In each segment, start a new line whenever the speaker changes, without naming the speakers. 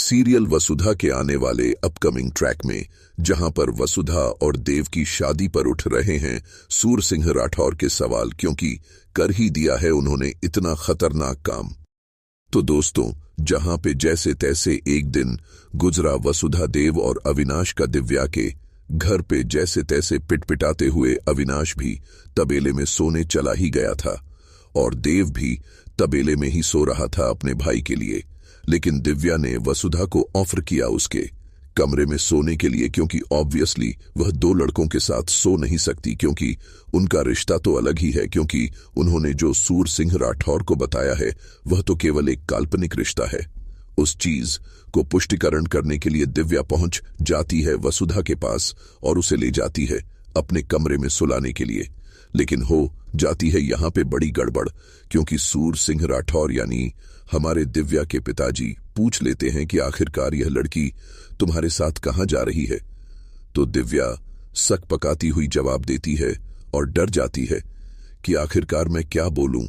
Serial वसुधा के आने वाले अपकमिंग ट्रैक में जहां पर वसुधा और देव की शादी पर उठ रहे हैं सूर सिंह राठौर के सवाल, क्योंकि कर ही दिया है उन्होंने इतना खतरनाक काम। तो दोस्तों, जहां पे जैसे तैसे एक दिन गुजरा वसुधा, देव और अविनाश का दिव्या के घर पे जैसे तैसे पिटपिटाते हुए अविनाश भी तबेले में सोने चला ही गया था और देव भी तबेले में ही सो रहा था अपने भाई के लिए। लेकिन दिव्या ने वसुधा को ऑफर किया उसके कमरे में सोने के लिए, क्योंकि ऑब्वियसली वह दो लड़कों के साथ सो नहीं सकती, क्योंकि उनका रिश्ता तो अलग ही है। क्योंकि उन्होंने जो सूर सिंह राठौर को बताया है वह तो केवल एक काल्पनिक रिश्ता है। उस चीज को पुष्टिकरण करने के लिए दिव्या पहुंच जाती है वसुधा के पास और उसे ले जाती है अपने कमरे में सुलाने के लिए। लेकिन हो जाती है यहां पे बड़ी गड़बड़, क्योंकि सूर सिंह राठौर यानी हमारे दिव्या के पिताजी पूछ लेते हैं कि आखिरकार यह लड़की तुम्हारे साथ कहां जा रही है। तो दिव्या सक पकाती हुई जवाब देती है और डर जाती है कि आखिरकार मैं क्या बोलूं।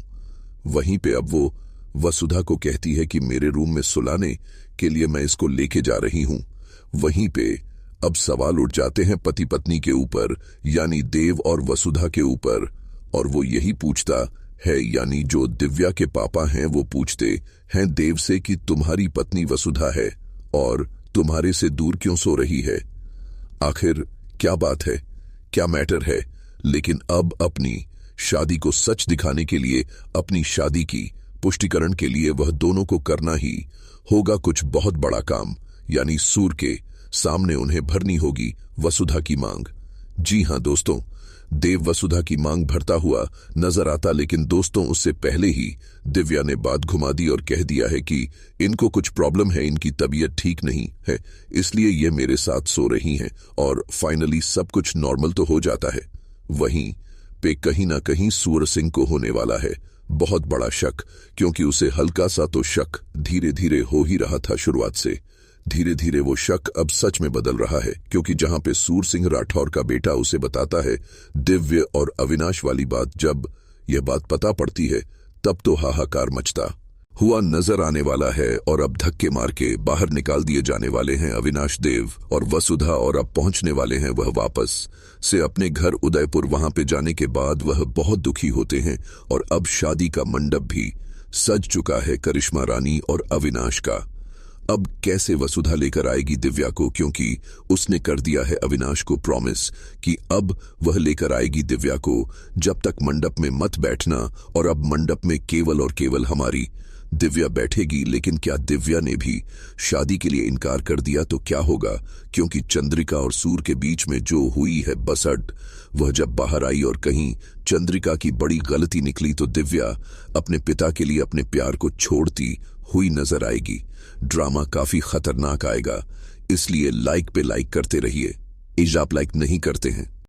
वहीं पे अब वो वसुधा को कहती है कि मेरे रूम में सुलाने के लिए मैं इसको लेके जा रही हूं। वहीं पे अब सवाल उठ जाते हैं पति पत्नी के ऊपर, यानी देव और वसुधा के ऊपर, और वो यही पूछता है, यानी जो दिव्या के पापा हैं वो पूछते हैं देव से कि तुम्हारी पत्नी वसुधा है और तुम्हारे से दूर क्यों सो रही है, आखिर क्या बात है, क्या मैटर है। लेकिन अब अपनी शादी को सच दिखाने के लिए, अपनी शादी की पुष्टिकरण के लिए वह दोनों को करना ही होगा कुछ बहुत बड़ा काम, यानी सूर के सामने उन्हें भरनी होगी वसुधा की मांग। जी हां दोस्तों, देव वसुधा की मांग भरता हुआ नजर आता, लेकिन दोस्तों उससे पहले ही दिव्या ने बात घुमा दी और कह दिया है कि इनको कुछ प्रॉब्लम है, इनकी तबीयत ठीक नहीं है, इसलिए ये मेरे साथ सो रही हैं और फाइनली सब कुछ नॉर्मल तो हो जाता है। वहीं पे कहीं ना कहीं सूर सिंह को होने वाला है बहुत बड़ा शक, क्योंकि उसे हल्का सा तो शक धीरे धीरे हो ही रहा था शुरुआत से। धीरे धीरे वो शक अब सच में बदल रहा है, क्योंकि जहां पे सूर सिंह राठौर का बेटा उसे बताता है दिव्य और अविनाश वाली बात, जब यह बात पता पड़ती है तब तो हाहाकार मचता हुआ नजर आने वाला है। और अब धक्के मार के बाहर निकाल दिए जाने वाले हैं अविनाश, देव और वसुधा, और अब पहुंचने वाले हैं वह वापस से अपने घर उदयपुर। वहां पे जाने के बाद वह बहुत दुखी होते हैं और अब शादी का मंडप भी सज चुका है करिश्मा रानी और अविनाश का। अब कैसे वसुधा लेकर आएगी दिव्या को, क्योंकि उसने कर दिया है अविनाश को प्रॉमिस कि अब वह लेकर आएगी दिव्या को, जब तक मंडप में मत बैठना, और अब मंडप में केवल और केवल हमारी दिव्या बैठेगी। लेकिन क्या दिव्या ने भी शादी के लिए इनकार कर दिया तो क्या होगा, क्योंकि चंद्रिका और सूर के बीच में जो हुई है बसट, वह जब बाहर आई और कहीं चंद्रिका की बड़ी गलती निकली तो दिव्या अपने पिता के लिए अपने प्यार को छोड़ती हुई नजर आएगी। ड्रामा काफी खतरनाक आएगा, इसलिए लाइक पे लाइक करते रहिए। आप लाइक नहीं करते हैं